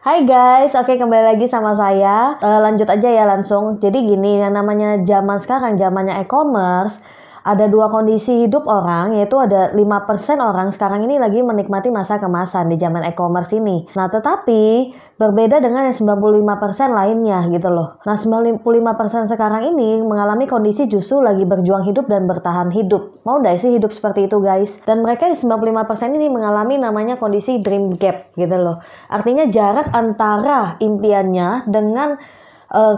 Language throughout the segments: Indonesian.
Hai guys, oke kembali lagi sama saya. Lanjut aja ya langsung. Jadi gini, yang namanya zaman sekarang, zamannya e-commerce, ada dua kondisi hidup orang, yaitu ada 5% orang sekarang ini lagi menikmati masa kemasan di zaman e-commerce ini. Nah, tetapi berbeda dengan yang 95% lainnya gitu loh. Nah, 95% sekarang ini mengalami kondisi justru lagi berjuang hidup dan bertahan hidup. Mau nggak sih hidup seperti itu guys? Dan mereka yang 95% ini mengalami namanya kondisi dream gap gitu loh. Artinya jarak antara impiannya dengan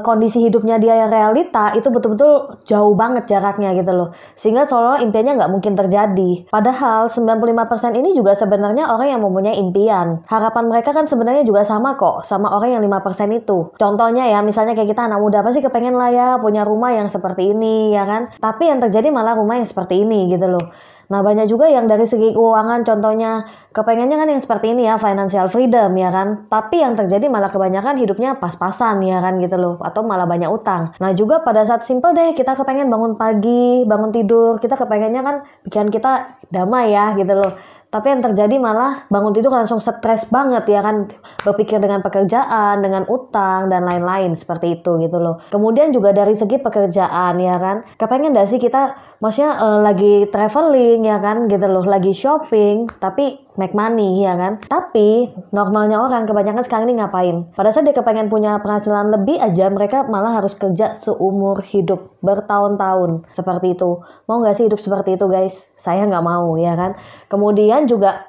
kondisi hidupnya dia yang realita itu betul-betul jauh banget jaraknya gitu loh. Sehingga seolah impiannya nggak mungkin terjadi. Padahal 95% ini juga sebenarnya orang yang mempunyai impian. Harapan mereka kan sebenarnya juga sama kok, sama orang yang 5% itu. Contohnya ya, misalnya kayak kita anak muda pasti kepengen lah ya punya rumah yang seperti ini ya kan. Tapi yang terjadi malah rumah yang seperti ini gitu loh. Nah, banyak juga yang dari segi keuangan, contohnya kepengennya kan yang seperti ini ya, financial freedom ya kan. Tapi yang terjadi malah kebanyakan hidupnya pas-pasan ya kan gitu loh, atau malah banyak utang. Nah, juga pada saat simple deh, kita kepengen bangun pagi, bangun tidur, kita kepengennya kan pikiran kita damai ya gitu loh. Tapi yang terjadi malah bangun tidur langsung stres banget ya kan, berpikir dengan pekerjaan, dengan utang dan lain-lain seperti itu gitu loh. Kemudian juga dari segi pekerjaan ya kan, kepengen gak sih kita maksudnya lagi traveling ya kan gitu loh, lagi shopping tapi make money ya kan. Tapi normalnya orang kebanyakan sekarang ini ngapain? Pada saat dia kepengen punya penghasilan lebih aja, mereka malah harus kerja seumur hidup, bertahun-tahun seperti itu. Mau nggak sih hidup seperti itu guys? Saya nggak mau ya kan. Kemudian juga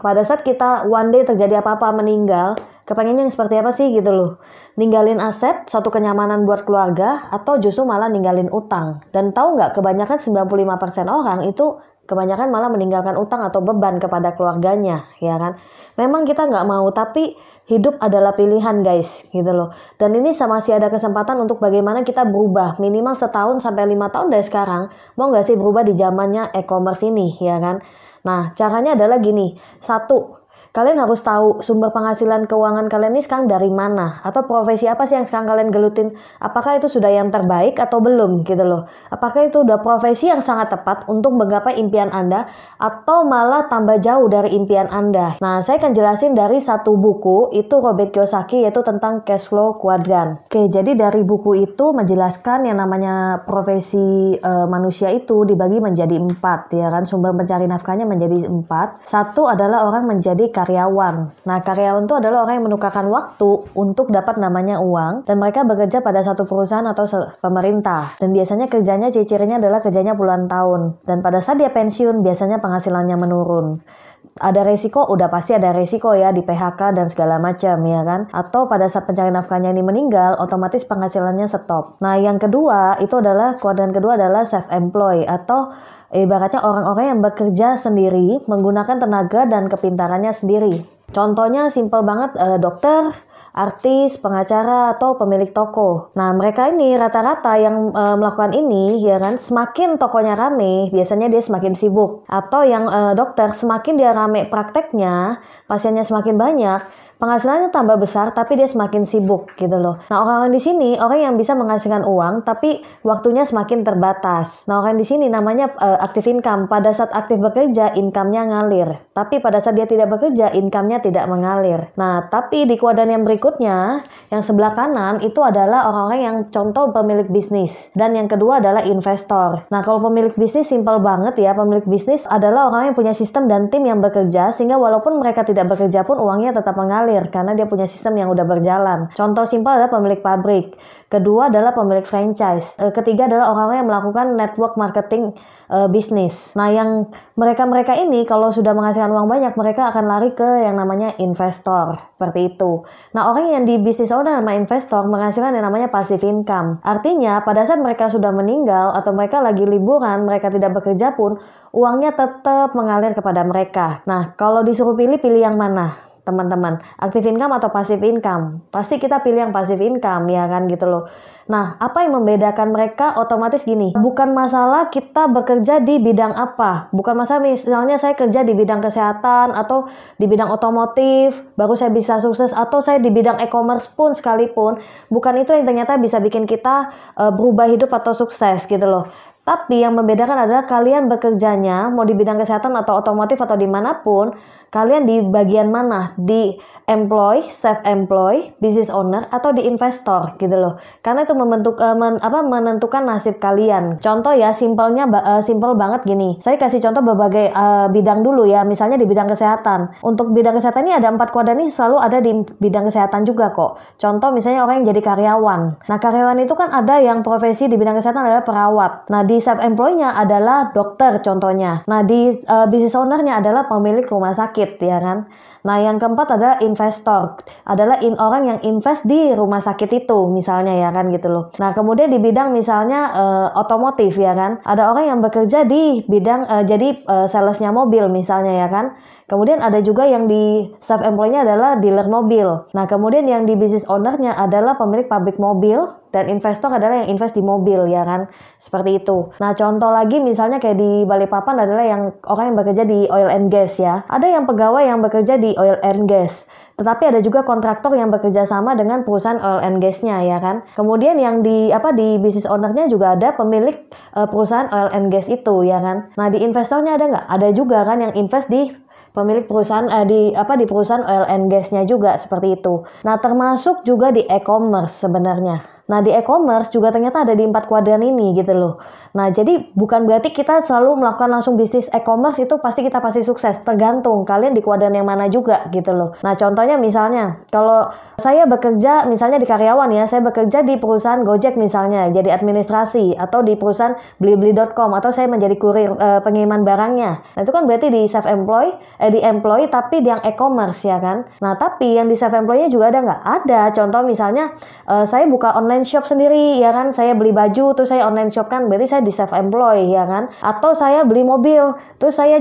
pada saat kita one day terjadi apa-apa meninggal, kepengennya yang seperti apa sih gitu loh. Ninggalin aset, suatu kenyamanan buat keluarga, atau justru malah ninggalin utang. Dan tahu nggak, kebanyakan 95% orang itu kebanyakan malah meninggalkan utang atau beban kepada keluarganya, ya kan. Memang kita nggak mau, tapi hidup adalah pilihan guys, gitu loh. Dan ini masih ada kesempatan untuk bagaimana kita berubah, minimal setahun sampai 5 tahun dari sekarang. Mau nggak sih berubah di zamannya e-commerce ini, ya kan. Nah, caranya adalah gini. Satu, kalian harus tahu sumber penghasilan keuangan kalian ini sekarang dari mana, atau profesi apa sih yang sekarang kalian gelutin. Apakah itu sudah yang terbaik atau belum gitu loh. Apakah itu udah profesi yang sangat tepat untuk menggapai impian Anda, atau malah tambah jauh dari impian Anda. Nah, saya akan jelasin dari satu buku, itu Robert Kiyosaki, yaitu tentang cash flow quadrant. Oke, jadi dari buku itu menjelaskan yang namanya profesi manusia itu dibagi menjadi 4 ya kan. Sumber mencari nafkahnya menjadi 4. Satu adalah orang menjadi karyawan. Nah, karyawan itu adalah orang yang menukarkan waktu untuk dapat namanya uang, dan mereka bekerja pada satu perusahaan atau pemerintah. Dan biasanya kerjanya, ciri-cirinya adalah kerjanya puluhan tahun. Dan pada saat dia pensiun, biasanya penghasilannya menurun. Ada resiko, udah pasti ada resiko ya, di PHK dan segala macam ya kan. Atau pada saat pencari nafkahnya ini meninggal, otomatis penghasilannya stop. Nah, yang kedua itu adalah, kuadran kedua adalah self-employed, atau ibaratnya orang-orang yang bekerja sendiri menggunakan tenaga dan kepintarannya sendiri. Contohnya simple banget, dokter, artis, pengacara, atau pemilik toko. Nah, mereka ini rata-rata yang melakukan ini ya kan, semakin tokonya rame, biasanya dia semakin sibuk. Atau yang dokter, semakin dia rame prakteknya, pasiennya semakin banyak, penghasilannya tambah besar, tapi dia semakin sibuk gitu loh. Nah, orang-orang di sini orang yang bisa menghasilkan uang, tapi waktunya semakin terbatas. Nah, orang di sini namanya active income. Pada saat aktif bekerja, income-nya ngalir. Tapi pada saat dia tidak bekerja, income-nya tidak mengalir. Nah, tapi di kuadran yang berikutnya, yang sebelah kanan itu adalah orang-orang yang contoh pemilik bisnis. Dan yang kedua adalah investor. Nah, kalau pemilik bisnis simple banget ya. Pemilik bisnis adalah orang yang punya sistem dan tim yang bekerja, sehingga walaupun mereka tidak bekerja pun uangnya tetap mengalir karena dia punya sistem yang udah berjalan. Contoh simpel adalah pemilik pabrik. Kedua adalah pemilik franchise. Ketiga adalah orang-orang yang melakukan network marketing bisnis. Nah, yang mereka-mereka ini kalau sudah menghasilkan uang banyak, mereka akan lari ke yang namanya investor. Seperti itu. Nah, orang yang di bisnis owner sama investor menghasilkan yang namanya passive income. Artinya, pada saat mereka sudah meninggal atau mereka lagi liburan, mereka tidak bekerja pun, uangnya tetap mengalir kepada mereka. Nah, kalau disuruh pilih yang mana? Teman-teman, active income atau passive income? Pasti kita pilih yang passive income ya kan gitu loh. Nah, apa yang membedakan mereka? Otomatis gini, bukan masalah kita bekerja di bidang apa, bukan masalah misalnya saya kerja di bidang kesehatan atau di bidang otomotif baru saya bisa sukses, atau saya di bidang e-commerce pun sekalipun, bukan itu yang ternyata bisa bikin kita berubah hidup atau sukses gitu loh. Tapi yang membedakan adalah kalian bekerjanya mau di bidang kesehatan atau otomotif atau dimanapun, kalian di bagian mana? Di employee, self-employed, business owner, atau di investor gitu loh. Karena itu menentukan nasib kalian. Contoh ya, simple banget gini. Saya kasih contoh berbagai bidang dulu ya. Misalnya di bidang kesehatan. Untuk bidang kesehatan ini ada 4 kuadran ini selalu ada di bidang kesehatan juga kok. Contoh misalnya orang yang jadi karyawan. Nah, karyawan itu kan ada yang profesi di bidang kesehatan adalah perawat. Nah, di self-employed-nya adalah dokter contohnya. Nah, di business owner-nya adalah pemilik rumah sakit ya kan. Nah, yang keempat adalah investor. Adalah orang yang invest di rumah sakit itu misalnya ya kan gitu loh. Nah, kemudian di bidang misalnya otomotif ya kan. Ada orang yang bekerja di bidang salesnya mobil misalnya ya kan. Kemudian ada juga yang di self-employed-nya adalah dealer mobil. Nah, kemudian yang di business owner-nya adalah pemilik pabrik mobil dan investor adalah yang invest di mobil ya kan. Seperti itu. Nah, contoh lagi misalnya kayak di Balikpapan adalah yang orang yang bekerja di oil and gas ya. Ada yang pegawai yang bekerja di oil and gas. Tetapi ada juga kontraktor yang bekerja sama dengan perusahaan oil and gas-nya ya kan. Kemudian yang di business owner-nya juga ada pemilik perusahaan oil and gas itu ya kan. Nah, di investornya ada nggak? Ada juga kan yang invest di pemilik perusahaan di perusahaan oil and gas-nya juga seperti itu. Nah, termasuk juga di e-commerce sebenarnya. Nah, di e-commerce juga ternyata ada di 4 kuadran ini gitu loh. Nah, jadi bukan berarti kita selalu melakukan langsung bisnis e-commerce itu kita pasti sukses. Tergantung kalian di kuadran yang mana juga gitu loh. Nah, contohnya misalnya kalau saya bekerja misalnya di karyawan ya, saya bekerja di perusahaan Gojek misalnya jadi administrasi atau di perusahaan blibli.com atau saya menjadi kurir pengiriman barangnya. Nah, itu kan berarti di di employee tapi di yang e-commerce ya kan. Nah, tapi yang di self-employed-nya juga ada nggak? Ada. Contoh misalnya saya buka online shop sendiri ya kan. Saya beli baju terus saya online shop kan berarti saya di self-employed ya kan. Atau saya beli mobil terus saya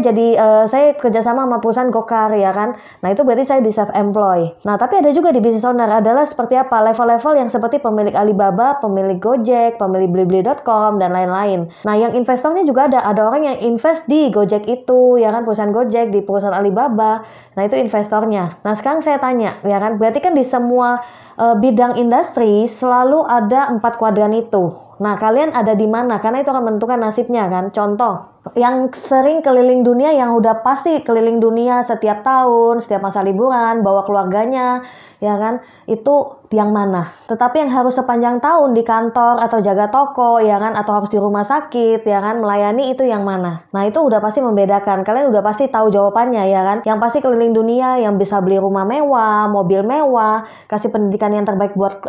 saya kerjasama sama perusahaan Gokar ya kan. Nah, itu berarti saya di self-employed. Nah, tapi ada juga di business owner adalah seperti apa? Level-level yang seperti pemilik Alibaba, pemilik Gojek, pemilik blibli.com dan lain-lain. Nah, yang investornya juga ada. Ada orang yang invest di Gojek itu ya kan, perusahaan Gojek, di perusahaan Alibaba. Nah, itu investornya. Nah, sekarang saya tanya ya kan, berarti kan di semua bidang industri selalu ada 4 kuadran itu. Nah, kalian ada di mana? Karena itu akan menentukan nasibnya kan. Contoh, yang sering keliling dunia, yang udah pasti keliling dunia setiap tahun, setiap masa liburan, bawa keluarganya, ya kan, itu yang mana? Tetapi yang harus sepanjang tahun di kantor atau jaga toko, ya kan, atau harus di rumah sakit, ya kan, melayani itu yang mana? Nah, itu udah pasti membedakan. Kalian udah pasti tahu jawabannya, ya kan? Yang pasti keliling dunia, yang bisa beli rumah mewah, mobil mewah, kasih pendidikan yang terbaik buat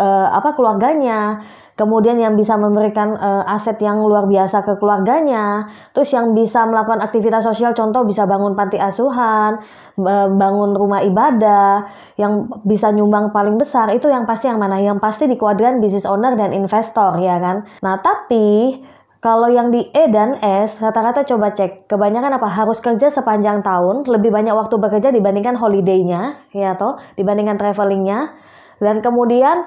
keluarganya. Kemudian yang bisa memberikan aset yang luar biasa ke keluarganya, terus yang bisa melakukan aktivitas sosial, contoh bisa bangun panti asuhan, bangun rumah ibadah, yang bisa nyumbang paling besar, itu yang pasti yang mana? Yang pasti di kuadran business owner dan investor, ya kan? Nah, tapi kalau yang di E dan S, rata-rata coba cek, kebanyakan apa? Harus kerja sepanjang tahun, lebih banyak waktu bekerja dibandingkan holiday-nya, ya toh, dibandingkan traveling-nya. Dan kemudian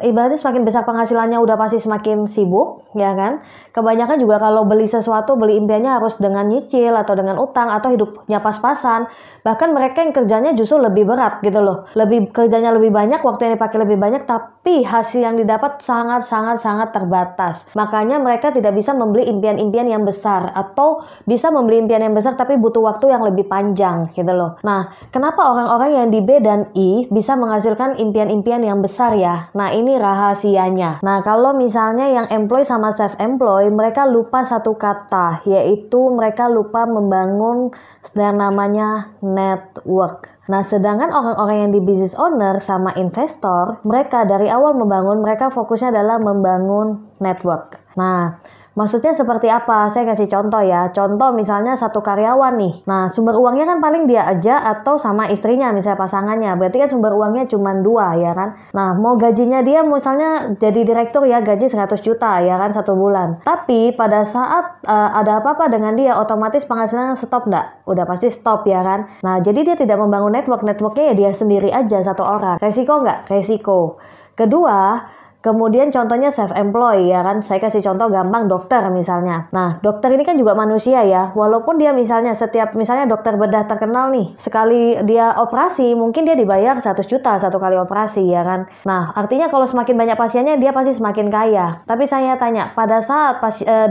ibaratnya semakin besar penghasilannya udah pasti semakin sibuk, ya kan? Kebanyakan juga kalau beli sesuatu, beli impiannya harus dengan nyicil atau dengan utang atau hidupnya pas-pasan. Bahkan mereka yang kerjanya justru lebih berat gitu loh. Kerjanya lebih banyak, waktu yang dipakai lebih banyak, tapi hasil yang didapat sangat terbatas. Makanya mereka tidak bisa membeli impian-impian yang besar atau bisa membeli impian yang besar tapi butuh waktu yang lebih panjang gitu loh. Nah, kenapa orang-orang yang di B dan I bisa menghasilkan impian-impian yang besar ya? Nah, ini rahasianya. Nah, kalau misalnya yang employee sama self-employed, mereka lupa satu kata, yaitu mereka lupa membangun yang namanya network. Nah, sedangkan orang-orang yang di business owner sama investor, mereka dari awal mereka fokusnya adalah membangun network. Nah, maksudnya seperti apa? Saya kasih contoh ya. Contoh misalnya satu karyawan nih. Nah, sumber uangnya kan paling dia aja atau sama istrinya, misalnya pasangannya. Berarti kan sumber uangnya cuma 2 ya kan. Nah, mau gajinya dia misalnya jadi direktur ya, gaji 100 juta ya kan 1 bulan. Tapi pada saat ada apa-apa dengan dia, otomatis penghasilannya stop nggak? Udah pasti stop ya kan. Nah, jadi dia tidak membangun networknya ya dia sendiri aja satu orang. Resiko nggak? Resiko. Kedua, Kemudian contohnya self-employed ya kan, saya kasih contoh gampang dokter misalnya. Nah dokter ini kan juga manusia ya, walaupun dia misalnya misalnya dokter bedah terkenal nih, sekali dia operasi mungkin dia dibayar 100 juta satu kali operasi ya kan. Nah artinya kalau semakin banyak pasiennya dia pasti semakin kaya. Tapi saya tanya, pada saat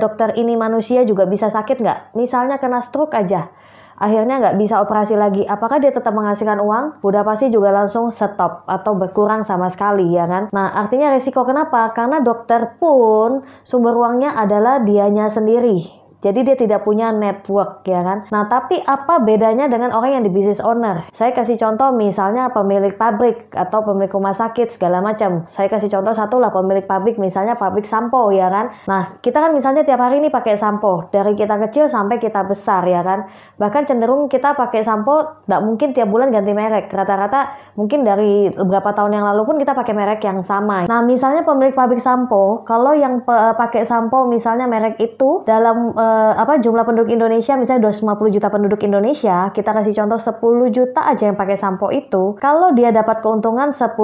dokter ini manusia juga bisa sakit nggak? Misalnya kena stroke aja, akhirnya nggak bisa operasi lagi, apakah dia tetap menghasilkan uang? Udah pasti juga langsung stop atau berkurang sama sekali ya kan. Nah artinya resiko kenapa? Karena dokter pun sumber uangnya adalah dianya sendiri. Jadi dia tidak punya network ya kan. Nah tapi apa bedanya dengan orang yang di business owner? Saya kasih contoh misalnya pemilik pabrik atau pemilik rumah sakit segala macam. Saya kasih contoh satu lah, pemilik pabrik misalnya pabrik sampo ya kan. Nah kita kan misalnya tiap hari ini pakai sampo dari kita kecil sampai kita besar ya kan. Bahkan cenderung kita pakai sampo nggak mungkin tiap bulan ganti merek. Rata-rata mungkin dari beberapa tahun yang lalu pun kita pakai merek yang sama. Nah misalnya pemilik pabrik sampo, kalau yang pakai sampo misalnya merek itu dalam jumlah penduduk Indonesia misalnya 250 juta penduduk Indonesia, kita kasih contoh 10 juta aja yang pakai sampo itu, kalau dia dapat keuntungan 1.000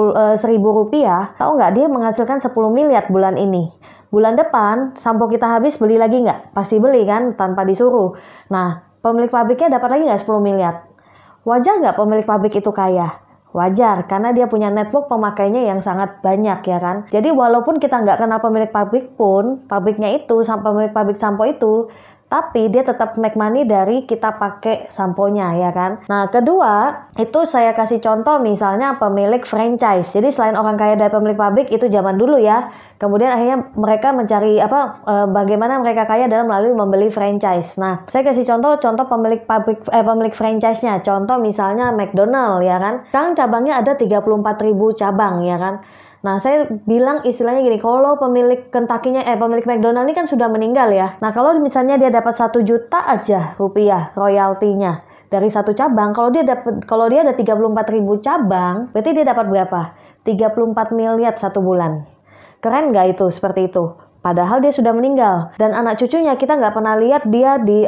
rupiah, tahu nggak dia menghasilkan 10 miliar bulan ini. Bulan depan sampo kita habis, beli lagi nggak? Pasti beli kan tanpa disuruh. Nah pemilik pabriknya dapat lagi nggak 10 miliar? Wajar nggak pemilik pabrik itu kaya? Wajar, karena dia punya network pemakainya yang sangat banyak ya kan. Jadi walaupun kita nggak kenal pemilik pabrik pun, pabriknya itu, pemilik pabrik sampo itu, tapi dia tetap make money dari kita pakai samponya ya kan. Nah kedua, itu saya kasih contoh misalnya pemilik franchise. Jadi selain orang kaya dari pemilik pabrik, itu zaman dulu ya. Kemudian akhirnya mereka mencari bagaimana mereka kaya dalam melalui membeli franchise. Nah saya kasih contoh pemilik pabrik, pemilik franchise-nya. Contoh misalnya McDonald ya kan. Sekarang cabangnya ada 34.000 cabang ya kan. Nah, saya bilang istilahnya gini, kalau pemilik pemilik McDonald ini kan sudah meninggal ya. Nah, kalau misalnya dia dapat 1 juta aja rupiah royaltinya dari satu cabang, kalau dia ada 34.000 cabang, berarti dia dapat berapa? 34 miliar satu bulan. Keren nggak itu seperti itu? Padahal dia sudah meninggal, dan anak cucunya kita nggak pernah lihat dia di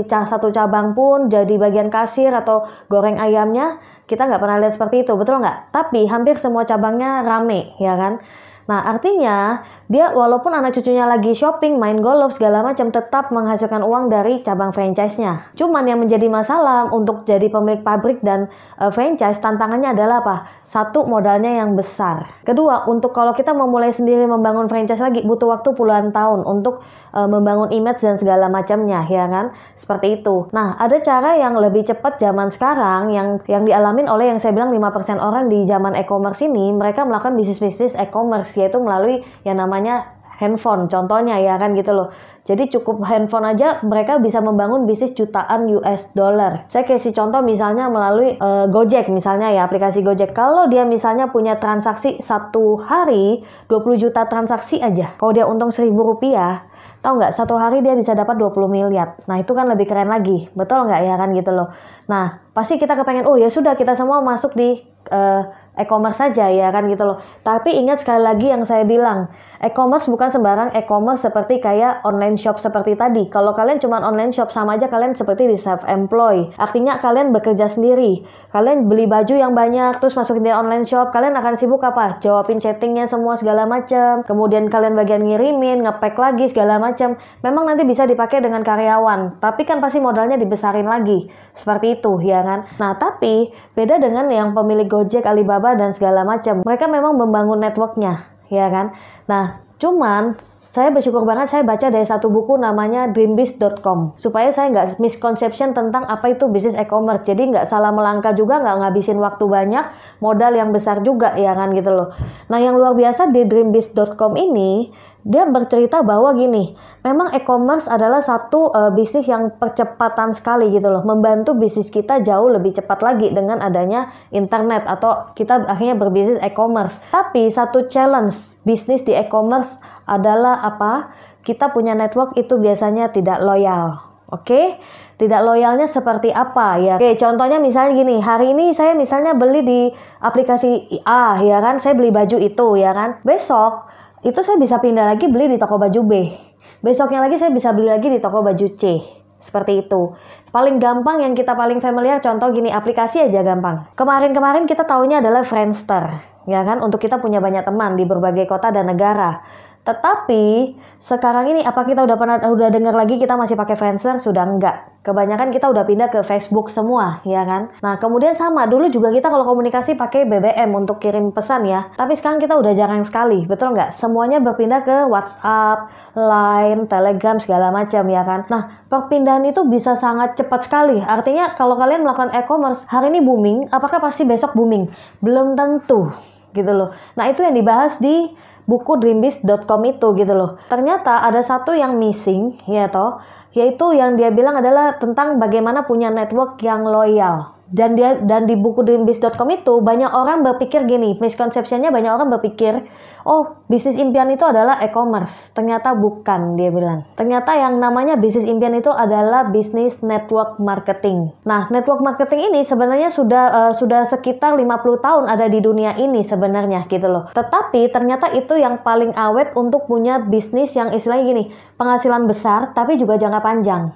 satu cabang pun jadi bagian kasir atau goreng ayamnya, kita nggak pernah lihat seperti itu, betul nggak? Tapi hampir semua cabangnya rame, ya kan? Nah artinya dia walaupun anak cucunya lagi shopping, main golf segala macam, tetap menghasilkan uang dari cabang franchise-nya. Cuman yang menjadi masalah untuk jadi pemilik pabrik dan franchise, tantangannya adalah apa? Satu, modalnya yang besar. Kedua, untuk kalau kita memulai sendiri membangun franchise lagi, butuh waktu puluhan tahun untuk membangun image dan segala macamnya, ya kan? Seperti itu. Nah ada cara yang lebih cepat zaman sekarang yang dialamin oleh yang saya bilang 5% orang di zaman e-commerce ini, mereka melakukan bisnis e-commerce, yaitu melalui yang namanya handphone contohnya ya kan gitu loh. Jadi cukup handphone aja mereka bisa membangun bisnis jutaan US dollar. Saya kasih contoh misalnya melalui Gojek misalnya ya, aplikasi Gojek. Kalau dia misalnya punya transaksi satu hari 20 juta transaksi aja, kalau dia untung 1.000 rupiah, tahu nggak satu hari dia bisa dapat 20 miliar. Nah itu kan lebih keren lagi, betul nggak ya kan gitu loh. Nah pasti kita kepengen, oh ya sudah kita semua masuk di e-commerce saja ya kan gitu loh. Tapi ingat sekali lagi yang saya bilang, e-commerce bukan sembarang e-commerce seperti kayak online shop seperti tadi. Kalau kalian cuma online shop, sama aja kalian seperti di self-employed. Artinya kalian bekerja sendiri. Kalian beli baju yang banyak terus masukin di online shop, kalian akan sibuk apa? Jawabin chattingnya semua segala macam. Kemudian kalian bagian ngirimin, ngepack lagi segala macam. Memang nanti bisa dipakai dengan karyawan, tapi kan pasti modalnya dibesarin lagi. Seperti itu ya kan. Nah tapi beda dengan yang pemilik Gojek, Alibaba dan segala macam. Mereka memang membangun networknya, ya kan? Nah, cuman saya bersyukur banget saya baca dari satu buku namanya dreambiz.com supaya saya nggak misconception tentang apa itu bisnis e-commerce. Jadi nggak salah melangkah juga, nggak ngabisin waktu banyak, modal yang besar juga ya kan gitu loh. Nah yang luar biasa di dreambiz.com ini, dia bercerita bahwa gini, memang e-commerce adalah satu bisnis yang percepatan sekali gitu loh, membantu bisnis kita jauh lebih cepat lagi dengan adanya internet atau kita akhirnya berbisnis e-commerce. Tapi satu challenge bisnis di e-commerce adalah apa? Kita punya network itu biasanya tidak loyal. Oke? Tidak loyalnya seperti apa ya? Oke, contohnya misalnya gini, hari ini saya misalnya beli di aplikasi A ya kan, saya beli baju itu ya kan. Besok itu saya bisa pindah lagi beli di toko baju B. Besoknya lagi saya bisa beli lagi di toko baju C. Seperti itu. Paling gampang yang kita paling familiar, contoh gini, aplikasi aja gampang. Kemarin-kemarin kita taunya adalah Friendster. ya kan, untuk kita punya banyak teman di berbagai kota dan negara. Tetapi sekarang ini apa kita udah dengar lagi kita masih pakai Friendster? Sudah enggak. Kebanyakan kita udah pindah ke Facebook semua, ya kan? Nah, kemudian sama, dulu juga kita kalau komunikasi pakai BBM untuk kirim pesan ya. Tapi sekarang kita udah jarang sekali, betul nggak? Semuanya berpindah ke WhatsApp, Line, Telegram, segala macam, ya kan? Nah, perpindahan itu bisa sangat cepat sekali. Artinya kalau kalian melakukan e-commerce, hari ini booming, apakah pasti besok booming? Belum tentu, gitu loh. Nah, itu yang dibahas di buku dreambiz.com itu gitu loh. Ternyata ada satu yang missing ya toh, yaitu yang dia bilang adalah tentang bagaimana punya network yang loyal. Dan di buku dreambiz.com itu banyak orang berpikir gini, misconceptionnya banyak orang berpikir, oh bisnis impian itu adalah e-commerce. Ternyata bukan, dia bilang. Ternyata yang namanya bisnis impian itu adalah bisnis network marketing. Nah, network marketing ini sebenarnya sudah sekitar 50 tahun ada di dunia ini sebenarnya gitu loh. Tetapi ternyata itu yang paling awet untuk punya bisnis yang istilahnya gini, penghasilan besar tapi juga jangka panjang.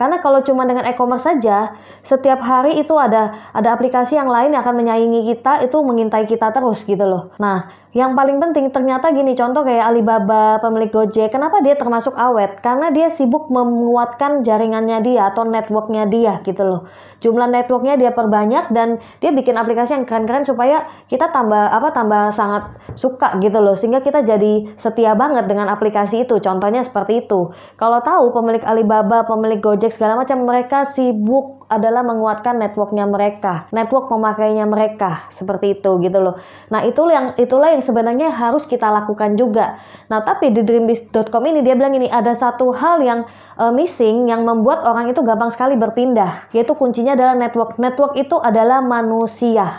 Karena kalau cuma dengan e-commerce saja, setiap hari itu ada aplikasi yang lain yang akan menyaingi kita, itu mengintai kita terus gitu loh. Nah, yang paling penting ternyata gini, contoh kayak Alibaba, pemilik Gojek, kenapa dia termasuk awet? Karena dia sibuk menguatkan jaringannya dia atau networknya dia gitu loh. Jumlah networknya dia perbanyak dan dia bikin aplikasi yang keren-keren supaya kita tambah sangat suka gitu loh. Sehingga kita jadi setia banget dengan aplikasi itu. Contohnya seperti itu. Kalau tahu pemilik Alibaba, pemilik Gojek segala macam, mereka sibuk adalah menguatkan networknya mereka, network pemakainya mereka, seperti itu gitu loh. Nah, itulah yang sebenarnya harus kita lakukan juga. Nah, tapi di dreambiz.com ini dia bilang ini ada satu hal yang missing yang membuat orang itu gampang sekali berpindah, yaitu kuncinya adalah network. Network itu adalah manusia.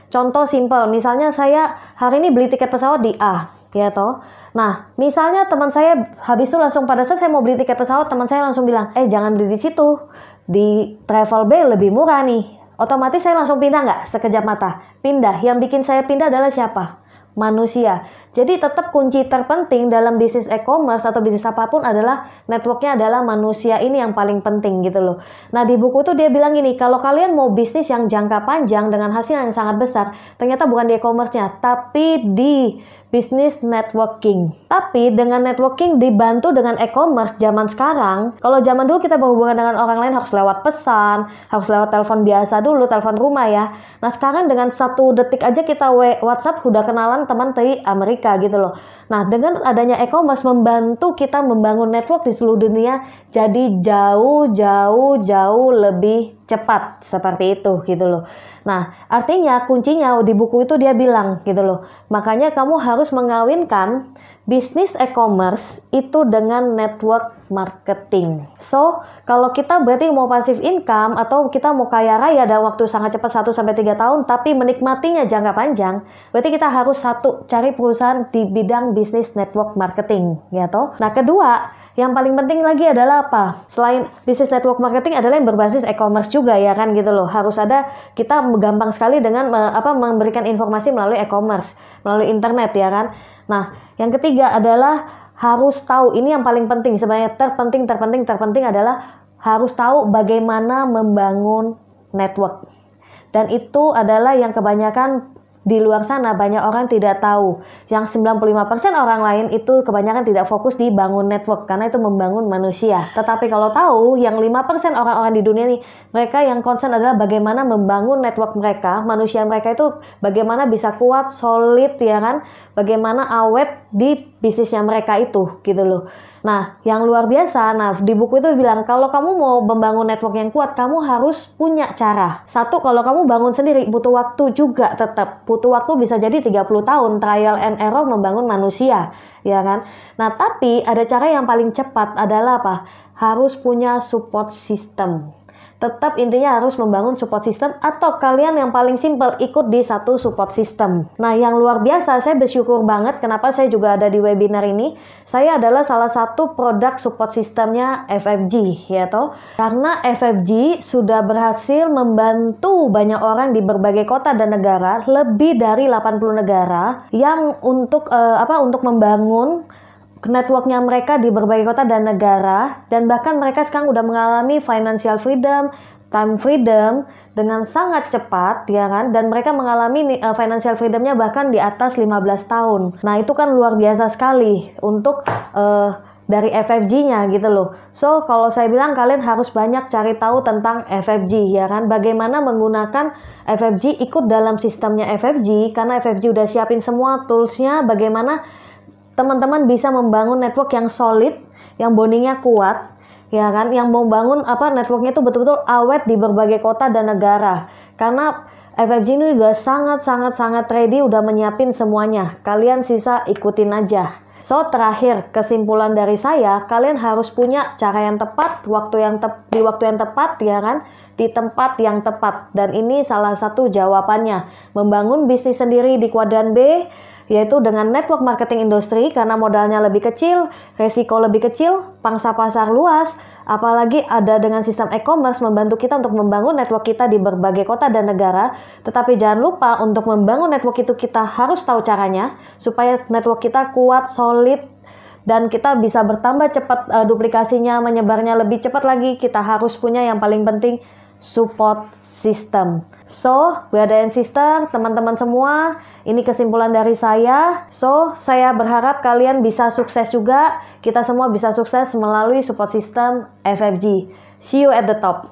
Contoh simpel, misalnya saya hari ini beli tiket pesawat di A, ya toh. Nah, misalnya teman saya habis itu langsung pada saat saya mau beli tiket pesawat, teman saya langsung bilang, jangan beli di situ, di Travel Bay lebih murah nih. Otomatis saya langsung pindah nggak? Sekejap mata. Pindah. Yang bikin saya pindah adalah siapa? Manusia. Jadi tetap kunci terpenting dalam bisnis e-commerce atau bisnis apapun adalah networknya adalah manusia, ini yang paling penting gitu loh. Nah, di buku itu dia bilang gini, kalau kalian mau bisnis yang jangka panjang dengan hasil yang sangat besar, ternyata bukan di e-commerce-nya, tapi di bisnis networking. Tapi dengan networking dibantu dengan e-commerce zaman sekarang, kalau zaman dulu kita berhubungan dengan orang lain harus lewat pesan, harus lewat telepon biasa dulu, telepon rumah ya. Nah, sekarang dengan 1 detik aja kita WhatsApp udah kenalan teman dari Amerika gitu loh. Nah, dengan adanya e-commerce membantu kita membangun network di seluruh dunia jadi jauh lebih cepat seperti itu gitu loh. Nah, artinya kuncinya di buku itu dia bilang gitu loh. Makanya kamu harus mengawinkan bisnis e-commerce itu dengan network marketing. So, kalau kita berarti mau passive income atau kita mau kaya raya dalam waktu sangat cepat 1-3 tahun tapi menikmatinya jangka panjang, berarti kita harus cari perusahaan di bidang bisnis network marketing, ya toh. Nah, kedua, yang paling penting lagi adalah apa? Selain bisnis network marketing adalah yang berbasis e-commerce juga ya kan gitu loh. Harus ada, kita gampang sekali dengan memberikan informasi melalui e-commerce, melalui internet ya kan. Nah, yang ketiga adalah harus tahu, ini yang paling penting sebenarnya, terpenting adalah harus tahu bagaimana membangun network. Dan itu adalah yang kebanyakan di luar sana banyak orang tidak tahu. Yang 95% orang lain itu kebanyakan tidak fokus di bangun network karena itu membangun manusia. Tetapi kalau tahu yang 5% orang-orang di dunia ini, mereka yang concern adalah bagaimana membangun network mereka, manusia mereka itu bagaimana bisa kuat, solid ya kan, bagaimana awet di bisnisnya mereka itu gitu loh. Nah, yang luar biasa, nah di buku itu bilang kalau kamu mau membangun network yang kuat, kamu harus punya cara. Satu, kalau kamu bangun sendiri butuh waktu juga, tetap butuh waktu, bisa jadi 30 tahun trial and error membangun manusia, ya kan? Nah, tapi ada cara yang paling cepat adalah apa? Harus punya support system. Tetap intinya harus membangun support system, atau kalian yang paling simple ikut di satu support system. Nah, yang luar biasa, saya bersyukur banget kenapa saya juga ada di webinar ini. Saya adalah salah satu produk support systemnya FFG ya toh. Karena FFG sudah berhasil membantu banyak orang di berbagai kota dan negara, lebih dari 80 negara yang untuk membangun networknya mereka di berbagai kota dan negara, dan bahkan mereka sekarang udah mengalami financial freedom, time freedom dengan sangat cepat, ya kan? Dan mereka mengalami financial freedomnya bahkan di atas 15 tahun. Nah, itu kan luar biasa sekali untuk dari FFG-nya gitu loh. So, kalau saya bilang kalian harus banyak cari tahu tentang FFG, ya kan? Bagaimana menggunakan FFG, ikut dalam sistemnya FFG, karena FFG udah siapin semua tools-nya, bagaimana teman-teman bisa membangun network yang solid, yang bondingnya kuat, ya kan? Yang mau bangun networknya itu betul-betul awet di berbagai kota dan negara. Karena FFG ini udah sangat ready, udah menyiapin semuanya. Kalian sisa ikutin aja. So, terakhir kesimpulan dari saya, kalian harus punya cara yang tepat, di waktu yang tepat, ya kan? Di tempat yang tepat. Dan ini salah satu jawabannya. Membangun bisnis sendiri di kuadran B, yaitu dengan network marketing industri, karena modalnya lebih kecil, resiko lebih kecil, pangsa pasar luas, apalagi ada dengan sistem e-commerce membantu kita untuk membangun network kita di berbagai kota dan negara. Tetapi jangan lupa, untuk membangun network itu kita harus tahu caranya, supaya network kita kuat, solid, dan kita bisa bertambah cepat duplikasinya, menyebarnya lebih cepat lagi. Kita harus punya yang paling penting, support system. So, brother and sister, teman-teman semua, ini kesimpulan dari saya. So, saya berharap kalian bisa sukses juga. Kita semua bisa sukses melalui support system FFG. See you at the top.